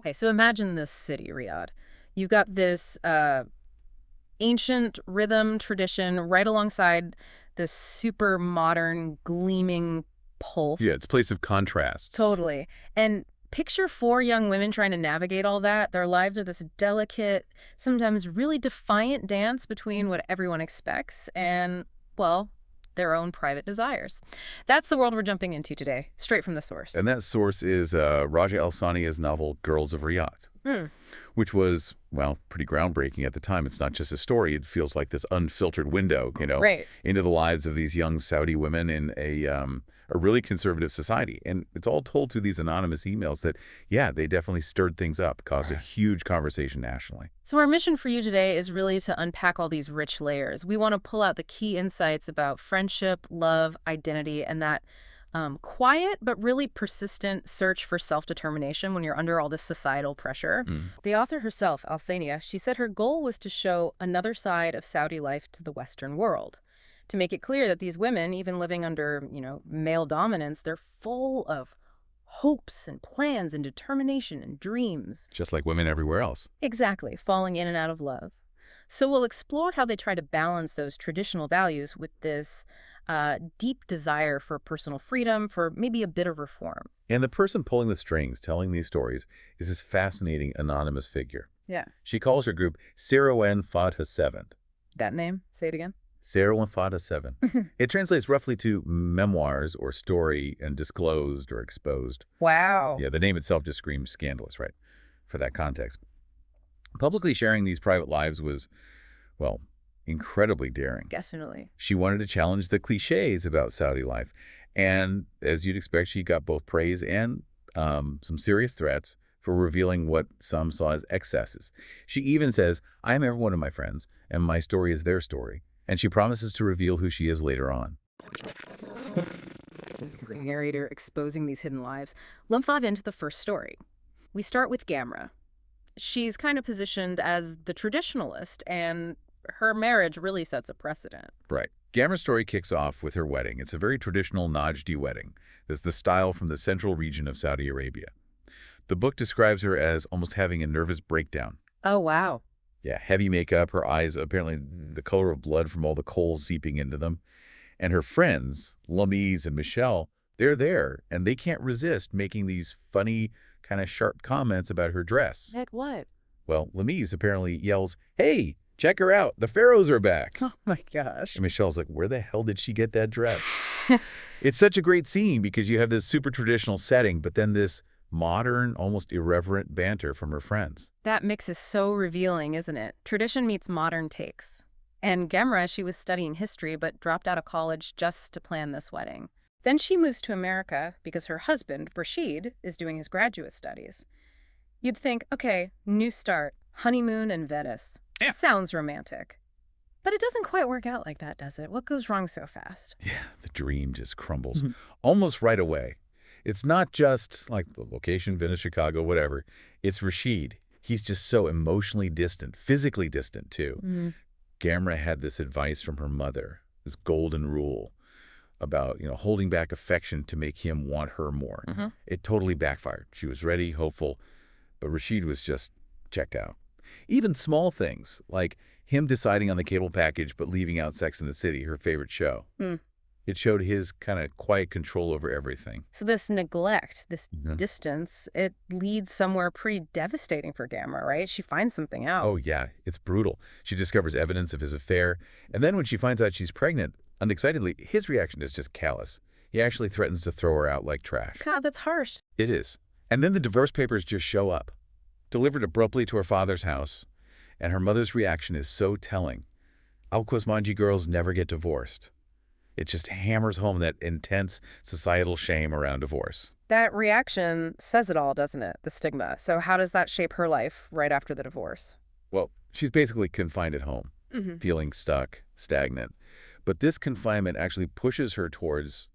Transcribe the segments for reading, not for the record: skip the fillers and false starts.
Okay, so imagine this city, Riyadh. You've got this ancient rhythm tradition right alongside this super modern, gleaming pulse. Yeah, it's a place of contrasts. Totally. And picture four young women trying to navigate all that. Their lives are this delicate, sometimes really defiant dance between what everyone expects and, well, their own private desires. That's the world we're jumping into today, straight from the source. And that source is Rajaa Alsanea's novel Girls of Riyadh, which was, well, pretty groundbreaking at the time. It's not just a story. It feels like this unfiltered window, Right. into the lives of these young Saudi women in a really conservative society. And it's all told through these anonymous emails that, yeah, they definitely stirred things up, caused a huge conversation nationally. So our mission for you today is really to unpack all these rich layers. We want to pull out the key insights about friendship, love, identity, and that quiet but really persistent search for self-determination when you're under all this societal pressure. The author herself, Alsanea, she said her goal was to show another side of Saudi life to the Western world, to make it clear that these women, even living under, male dominance, they're full of hopes and plans and determination and dreams. Just like women everywhere else. Exactly, falling in and out of love. So we'll explore how they try to balance those traditional values with this deep desire for personal freedom, for maybe a bit of reform. And the person pulling the strings, telling these stories, is this fascinating anonymous figure. Yeah. She calls her group Sirwan Fatah 7. That name? Say it again. Sirwan Fatah 7. It translates roughly to memoirs or story and disclosed or exposed. Wow. Yeah, the name itself just screams scandalous, right? For that context. Publicly sharing these private lives was, well, incredibly daring. Definitely. She wanted to challenge the cliches about Saudi life. And as you'd expect, she got both praise and some serious threats for revealing what some saw as excesses. She even says, I am every one of my friends, and my story is their story. And she promises to reveal who she is later on. Narrator exposing these hidden lives. Let's dive into the first story. We start with Gamra. She's kind of positioned as the traditionalist, and her marriage really sets a precedent. Right. Gamra's story kicks off with her wedding. It's a very traditional Najdi wedding. It's the style from the central region of Saudi Arabia. The book describes her as almost having a nervous breakdown. Oh, wow. Yeah, heavy makeup, her eyes apparently the color of blood from all the coals seeping into them. And her friends, Lamise and Michelle, they're there, and they can't resist making these funny, kind of sharp comments about her dress. Heck, what? Well, Lamise apparently yells, hey, check her out, the pharaohs are back. Oh, my gosh. And Michelle's like, where the hell did she get that dress? It's such a great scene because you have this super traditional setting, but then this modern, almost irreverent banter from her friends. That mix is so revealing, isn't it? Tradition meets modern takes. And Gemra, she was studying history but dropped out of college just to plan this wedding. Then she moves to America because her husband, Rashid, is doing his graduate studies. You'd think, okay, new start, honeymoon in Venice. Yeah. Sounds romantic. But it doesn't quite work out like that, does it? What goes wrong so fast? Yeah, the dream just crumbles almost right away. It's not just like the location, Venice, Chicago, whatever. It's Rashid. He's just so emotionally distant, physically distant too. Gamra had this advice from her mother, this golden rule about, holding back affection to make him want her more. It totally backfired. She was ready, hopeful, but Rashid was just checked out. Even small things, like him deciding on the cable package but leaving out Sex and the City, her favorite show. It showed his kind of quiet control over everything. So this neglect, this distance, it leads somewhere pretty devastating for Gamma, right? She finds something out. Oh, yeah. It's brutal. She discovers evidence of his affair. And then when she finds out she's pregnant, unexpectedly, his reaction is just callous. He actually threatens to throw her out like trash. God, that's harsh. It is. And then the divorce papers just show up, delivered abruptly to her father's house. And her mother's reaction is so telling. Al-Qasmanji girls never get divorced. It just hammers home that intense societal shame around divorce. That reaction says it all, doesn't it? The stigma. So how does that shape her life right after the divorce? Well, she's basically confined at home, feeling stuck, stagnant. But this confinement actually pushes her towards,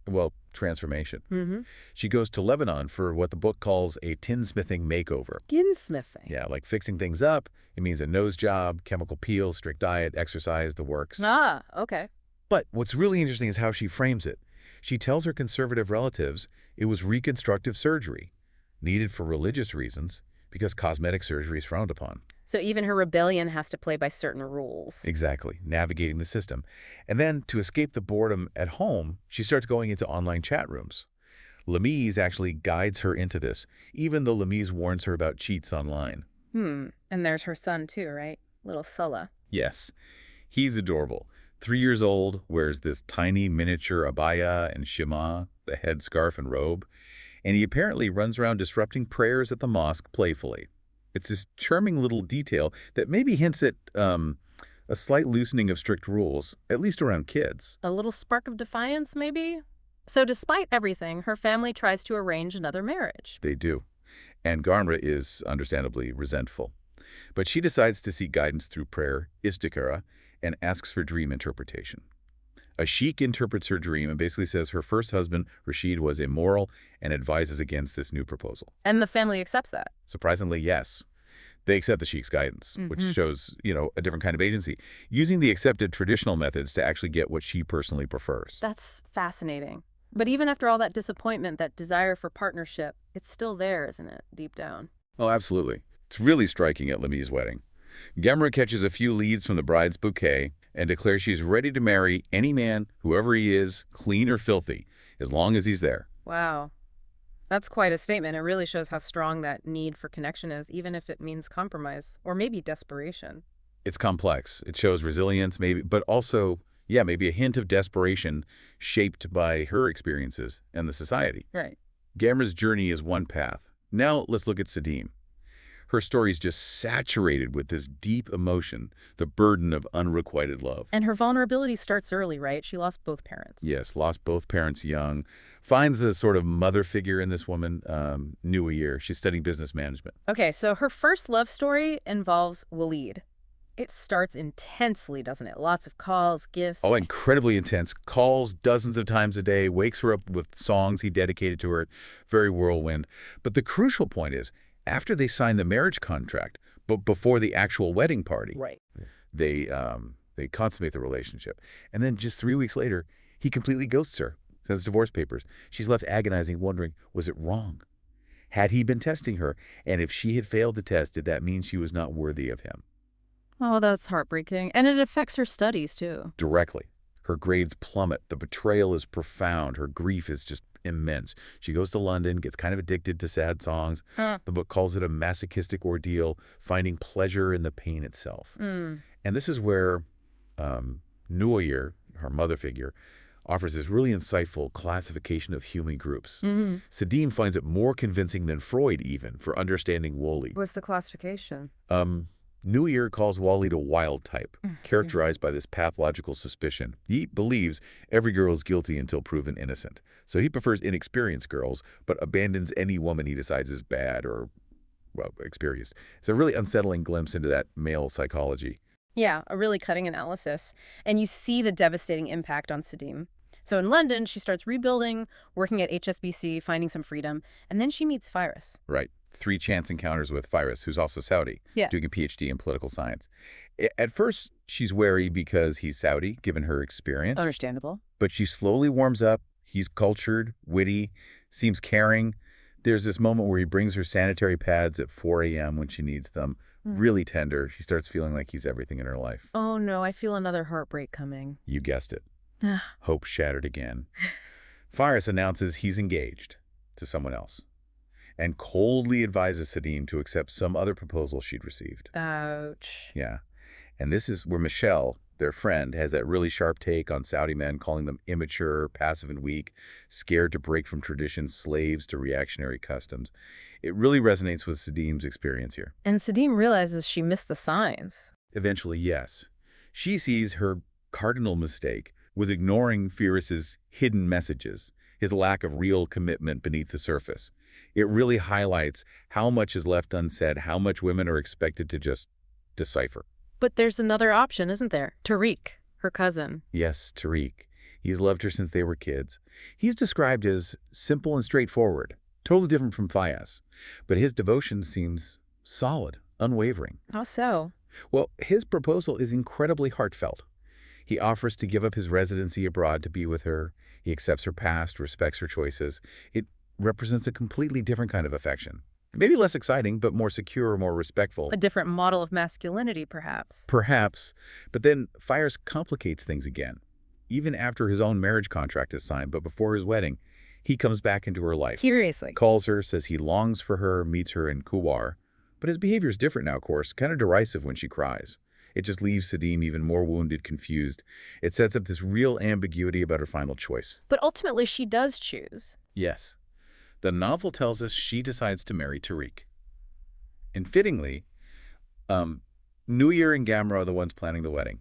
well, transformation. She goes to Lebanon for what the book calls a tinsmithing makeover. Tinsmithing? Yeah, like fixing things up. It means a nose job, chemical peel, strict diet, exercise, the works. Ah, okay. But what's really interesting is how she frames it. She tells her conservative relatives it was reconstructive surgery. needed for religious reasons because cosmetic surgery is frowned upon. So even her rebellion has to play by certain rules. Exactly, navigating the system. And then to escape the boredom at home, she starts going into online chat rooms. Lamise actually guides her into this, even though Lamise warns her about cheats online. And there's her son too, right? Little Sulla. Yes, he's adorable. 3 years old, wears this tiny miniature abaya and shima, the headscarf and robe, and he apparently runs around disrupting prayers at the mosque playfully. It's this charming little detail that maybe hints at a slight loosening of strict rules, at least around kids. A little spark of defiance, maybe? So despite everything, her family tries to arrange another marriage. They do. And Garmra is understandably resentful. But she decides to seek guidance through prayer, istikhara, and asks for dream interpretation. A sheikh interprets her dream and basically says her first husband, Rashid, was immoral and advises against this new proposal. And the family accepts that. Surprisingly, yes. They accept the sheikh's guidance, which shows, a different kind of agency, using the accepted traditional methods to actually get what she personally prefers. That's fascinating. But even after all that disappointment, that desire for partnership, it's still there, isn't it, deep down? Oh, absolutely. It's really striking at Lami's wedding. Gemra catches a few leads from the bride's bouquet and declares she's ready to marry any man, whoever he is, clean or filthy, as long as he's there. Wow. That's quite a statement. It really shows how strong that need for connection is, even if it means compromise, or maybe desperation. It's complex. It shows resilience, maybe, but also, maybe a hint of desperation shaped by her experiences and the society. Right. Gemra's journey is one path. Now let's look at Sadim. Her story is just saturated with this deep emotion, the burden of unrequited love. And her vulnerability starts early, right? She lost both parents. Yes, lost both parents young. Finds a sort of mother figure in this woman, new a year. She's studying business management. Okay, so her first love story involves Walid. It starts intensely, doesn't it? Lots of calls, gifts. Oh, incredibly intense. Calls dozens of times a day, wakes her up with songs he dedicated to her. Very whirlwind. But the crucial point is, after they sign the marriage contract, but before the actual wedding party, right, they consummate the relationship. And then just 3 weeks later, he completely ghosts her, sends divorce papers. She's left agonizing, wondering, was it wrong? Had he been testing her? And if she had failed the test, did that mean she was not worthy of him? Oh, that's heartbreaking. And it affects her studies, too. Directly. Her grades plummet. The betrayal is profound. Her grief is just immense. She goes to London, gets kind of addicted to sad songs. The book calls it a masochistic ordeal, finding pleasure in the pain itself. And this is where Nuayr, her mother figure, offers this really insightful classification of human groups. Sadim finds it more convincing than Freud even for understanding Wally. What's the classification? Nuayr calls Walid a wild type, characterized by this pathological suspicion. He believes every girl is guilty until proven innocent. So he prefers inexperienced girls, but abandons any woman he decides is bad or, experienced. It's a really unsettling glimpse into that male psychology. Yeah, a really cutting analysis. And you see the devastating impact on Sadim. So in London, she starts rebuilding, working at HSBC, finding some freedom, and then she meets Firas. Right. 3 chance encounters with Firas, who's also Saudi, doing a PhD in political science. At first, she's wary because he's Saudi, given her experience. Understandable. But she slowly warms up. He's cultured, witty, seems caring. There's this moment where he brings her sanitary pads at 4 a.m. when she needs them. Really tender. She starts feeling like he's everything in her life. Oh, no, I feel another heartbreak coming. You guessed it. Hope shattered again. Firas announces he's engaged to someone else and coldly advises Sadim to accept some other proposal she'd received. Ouch. Yeah. And this is where Michelle, their friend, has that really sharp take on Saudi men, calling them immature, passive and weak, scared to break from tradition, slaves to reactionary customs. It really resonates with Sadim's experience here. And Sadim realizes she missed the signs. Eventually, yes. She sees her cardinal mistake was ignoring Firas's hidden messages, his lack of real commitment beneath the surface. It really highlights how much is left unsaid, how much women are expected to just decipher. But there's another option, isn't there? Tariq, her cousin. Yes, Tariq. He's loved her since they were kids. He's described as simple and straightforward, totally different from Firas. But his devotion seems solid, unwavering. How so? Well, his proposal is incredibly heartfelt. He offers to give up his residency abroad to be with her. He accepts her past, respects her choices. It represents a completely different kind of affection. Maybe less exciting, but more secure, more respectful. A different model of masculinity, perhaps. Perhaps. But then Fires complicates things again. Even after his own marriage contract is signed, but before his wedding, he comes back into her life. Curiously. Calls her, says he longs for her, meets her in Kuwar. But his behavior is different now, of course, kind of derisive when she cries. It just leaves Sadim even more wounded, confused. It sets up this real ambiguity about her final choice. But ultimately, she does choose. Yes. The novel tells us she decides to marry Tariq. And fittingly, Nuyir and Gamra are the ones planning the wedding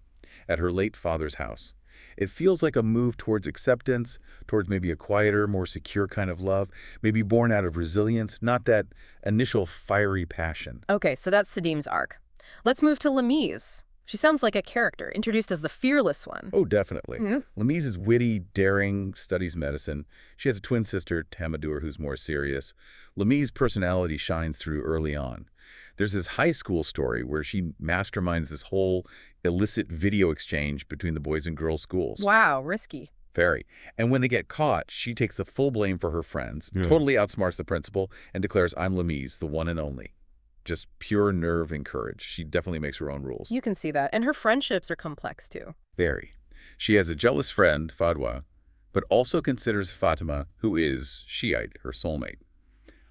at her late father's house. It feels like a move towards acceptance, towards maybe a quieter, more secure kind of love, maybe born out of resilience, not that initial fiery passion. Okay, so that's Sadim's arc. Let's move to Lamise. She sounds like a character, introduced as the fearless one. Oh, definitely. Lamise is witty, daring, studies medicine. She has a twin sister, Tamadur, who's more serious. Lamise's personality shines through early on. There's this high school story where she masterminds this whole illicit video exchange between the boys and girls schools. Wow, risky. Very. And when they get caught, she takes the full blame for her friends, totally outsmarts the principal, and declares, "I'm Lamise, the one and only." Just pure nerve and courage. She definitely makes her own rules. You can see that. And her friendships are complex, too. Very. She has a jealous friend, Fadwa, but also considers Fatima, who is Shiite, her soulmate.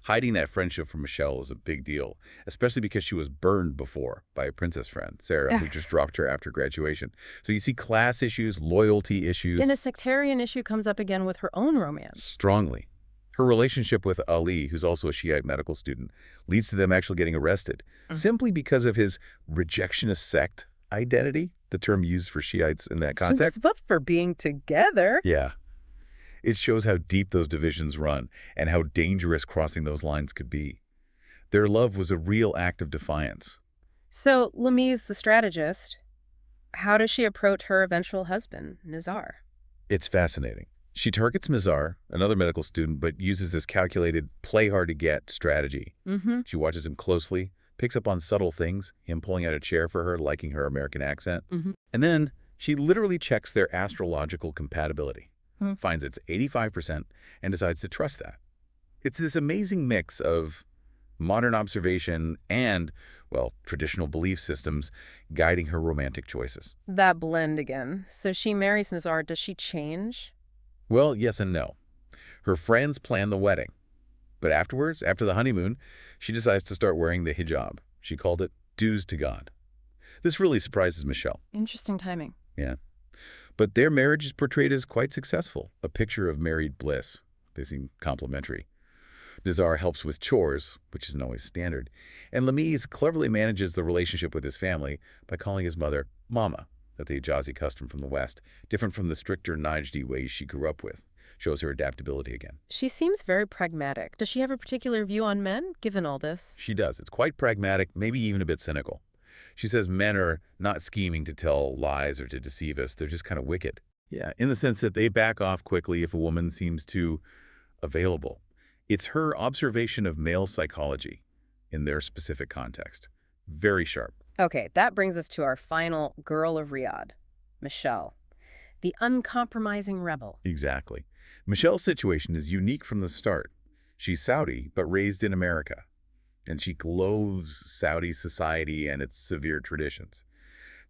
Hiding that friendship from Michelle is a big deal, especially because she was burned before by a princess friend, Sarah, who just dropped her after graduation. So you see class issues, loyalty issues. And a sectarian issue comes up again with her own romance. Strongly. Her relationship with Ali, who's also a Shiite medical student, leads to them actually getting arrested, simply because of his rejectionist sect identity, the term used for Shiites in that context. But for being together. Yeah. It shows how deep those divisions run and how dangerous crossing those lines could be. Their love was a real act of defiance. So, Lamise, the strategist, how does she approach her eventual husband, Nizar? It's fascinating. She targets Mizar, another medical student, but uses this calculated, play-hard-to-get strategy. She watches him closely, picks up on subtle things, him pulling out a chair for her, liking her American accent. And then she literally checks their astrological compatibility, finds it's 85%, and decides to trust that. It's this amazing mix of modern observation and, well, traditional belief systems guiding her romantic choices. That blend again. So she marries Nizar. Does she change? Well, yes and no. Her friends plan the wedding. But afterwards, after the honeymoon, she decides to start wearing the hijab. She called it dues to God. This really surprises Michelle. Interesting timing. Yeah. But their marriage is portrayed as quite successful, a picture of married bliss. They seem complementary. Nizar helps with chores, which isn't always standard, and Lamise cleverly manages the relationship with his family by calling his mother Mama. That's the Hijazi custom from the West, different from the stricter Najdi ways she grew up with. Shows her adaptability again. She seems very pragmatic. Does she have a particular view on men, given all this? She does. It's quite pragmatic, maybe even a bit cynical. She says men are not scheming to tell lies or to deceive us. They're just kind of wicked. Yeah, in the sense that they back off quickly if a woman seems too available. It's her observation of male psychology in their specific context. Very sharp. Okay, that brings us to our final girl of Riyadh, Michelle, the uncompromising rebel. Exactly. Michelle's situation is unique from the start. She's Saudi, but raised in America. And she loathes Saudi society and its severe traditions.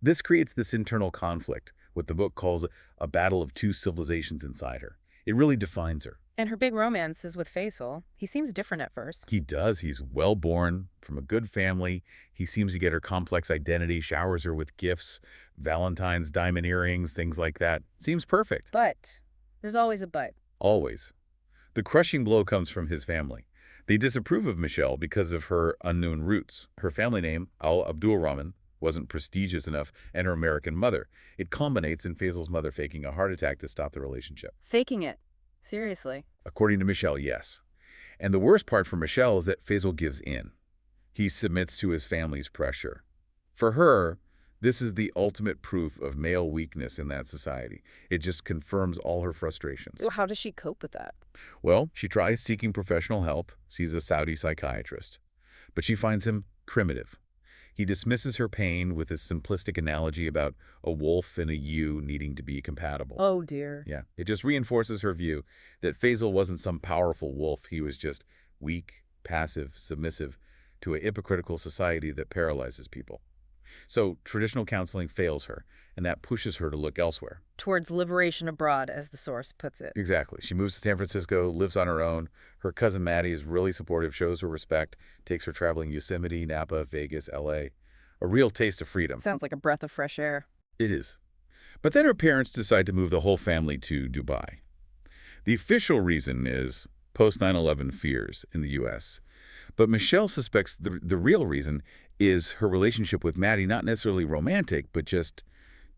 This creates this internal conflict, what the book calls a battle of two civilizations inside her. It really defines her. And her big romance is with Faisal. He seems different at first. He does. He's well-born, from a good family. He seems to get her complex identity, showers her with gifts, Valentine's diamond earrings, things like that. Seems perfect. But there's always a but. Always. The crushing blow comes from his family. They disapprove of Michelle because of her unknown roots. Her family name, Al-Abdul Rahman, wasn't prestigious enough, and her American mother. It culminates in Faisal's mother faking a heart attack to stop the relationship. Faking it. Seriously. According to Michelle, yes. And the worst part for Michelle is that Faisal gives in. He submits to his family's pressure. For her, this is the ultimate proof of male weakness in that society. It just confirms all her frustrations. How does she cope with that? Well, she tries seeking professional help, sees a Saudi psychiatrist. But she finds him primitive. He dismisses her pain with his simplistic analogy about a wolf and a ewe needing to be compatible. Oh, dear. Yeah, it just reinforces her view that Faisal wasn't some powerful wolf. He was just weak, passive, submissive to a hypocritical society that paralyzes people. So traditional counseling fails her, and that pushes her to look elsewhere. Towards liberation abroad, as the source puts it. Exactly. She moves to San Francisco, lives on her own. Her cousin Maddie is really supportive, shows her respect, takes her traveling Yosemite, Napa, Vegas, L.A. A real taste of freedom. Sounds like a breath of fresh air. It is. But then her parents decide to move the whole family to Dubai. The official reason is post 9/11 fears in the U.S. But Michelle suspects the real reason is her relationship with Maddie, not necessarily romantic, but just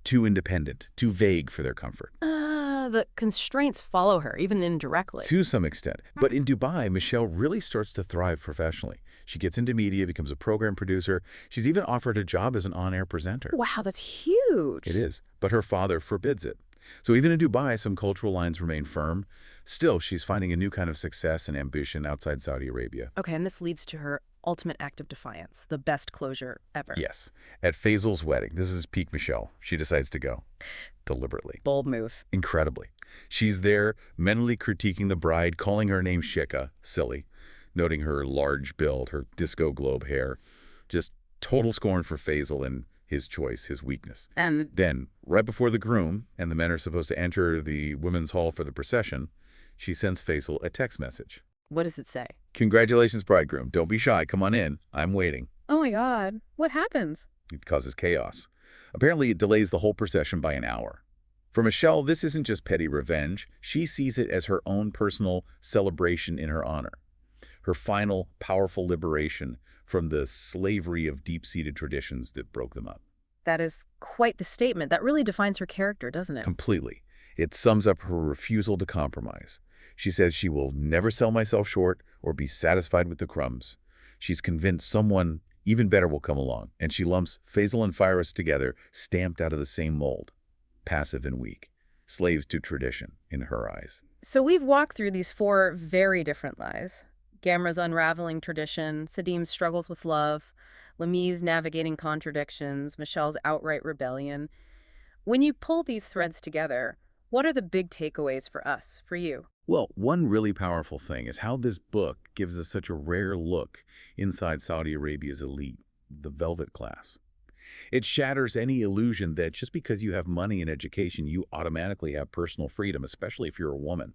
too independent, too vague for their comfort. The constraints follow her, even indirectly. To some extent. But in Dubai, Michelle really starts to thrive professionally. She gets into media, becomes a program producer. She's even offered a job as an on-air presenter. Wow, that's huge. It is. But her father forbids it. So even in Dubai, some cultural lines remain firm. Still, she's finding a new kind of success and ambition outside Saudi Arabia. Okay, and this leads to her ultimate act of defiance, the best closure ever. Yes. At Faisal's wedding, this is peak Michelle, she decides to go. Deliberately. Bold move. Incredibly. She's there, mentally critiquing the bride, calling her name Shika, silly, noting her large build, her disco globe hair. Just total scorn for Faisal and his choice, his weakness. And Then, right before the groom and the men are supposed to enter the women's hall for the procession, she sends Faisal a text message. what does it say? Congratulations, bridegroom. Don't be shy. Come on in. I'm waiting. Oh my God, what happens? It causes chaos. Apparently, it delays the whole procession by an hour. For Michelle, this isn't just petty revenge. She sees it as her own personal celebration in her honor. Her final, powerful liberation from the slavery of deep-seated traditions that broke them up. That is quite the statement. That really defines her character, doesn't it? Completely. It sums up her refusal to compromise. She says she will never sell myself short or be satisfied with the crumbs. She's convinced someone even better will come along, and she lumps Faisal and Firas together, stamped out of the same mold. Passive and weak. Slaves to tradition, in her eyes. So we've walked through these four very different lives. Gamra's unraveling tradition, Sadeem's struggles with love, Lami's navigating contradictions, Michelle's outright rebellion. When you pull these threads together, what are the big takeaways for us, for you? Well, one really powerful thing is how this book gives us such a rare look inside Saudi Arabia's elite, the velvet class. It shatters any illusion that just because you have money and education, you automatically have personal freedom, especially if you're a woman.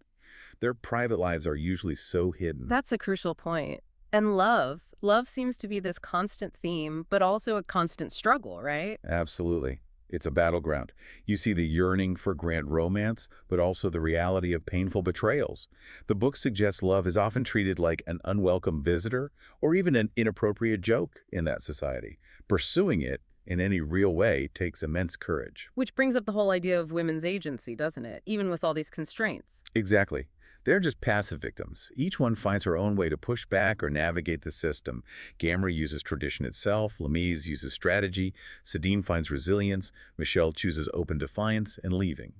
Their private lives are usually so hidden. That's a crucial point. And love. Love seems to be this constant theme, but also a constant struggle, right? Absolutely. It's a battleground. You see the yearning for grand romance, but also the reality of painful betrayals. The book suggests love is often treated like an unwelcome visitor or even an inappropriate joke in that society. Pursuing it in any real way takes immense courage. Which brings up the whole idea of women's agency, doesn't it? Even with all these constraints. Exactly. They're just passive victims. Each one finds her own way to push back or navigate the system. Gamra uses tradition itself, Lamiz uses strategy, Sadeem finds resilience, Michelle chooses open defiance and leaving.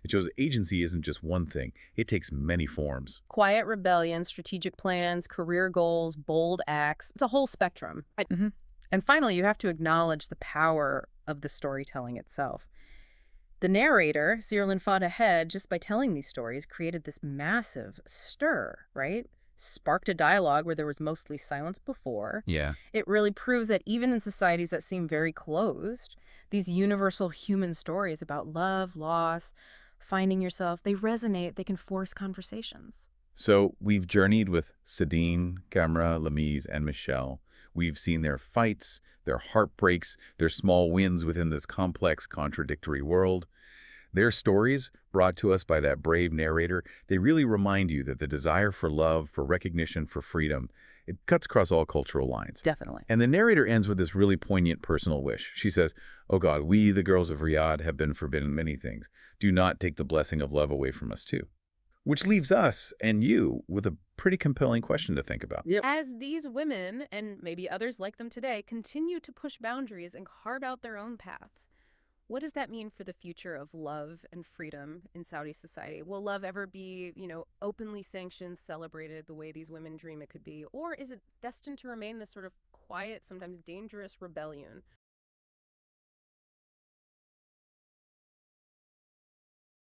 It shows agency isn't just one thing. It takes many forms. Quiet rebellion, strategic plans, career goals, bold acts. It's a whole spectrum. And finally, you have to acknowledge the power of the storytelling itself. The narrator, Zirlin Fattahed, just by telling these stories, created this massive stir, right? Sparked a dialogue where there was mostly silence before. Yeah. It really proves that even in societies that seem very closed, these universal human stories about love, loss, finding yourself, they resonate, they can force conversations. So we've journeyed with Sadeem, Gamra, Lamiz, and Michelle. We've seen their fights, their heartbreaks, their small wins within this complex, contradictory world. Their stories, brought to us by that brave narrator, they really remind you that the desire for love, for recognition, for freedom, it cuts across all cultural lines. Definitely. And the narrator ends with this really poignant personal wish. She says, "Oh God, we, the girls of Riyadh, have been forbidden many things. Do not take the blessing of love away from us too." Which leaves us and you with a pretty compelling question to think about. Yep. As these women, and maybe others like them today, continue to push boundaries and carve out their own paths, what does that mean for the future of love and freedom in Saudi society? Will love ever be, openly sanctioned, celebrated the way these women dream it could be? Or is it destined to remain this sort of quiet, sometimes dangerous rebellion.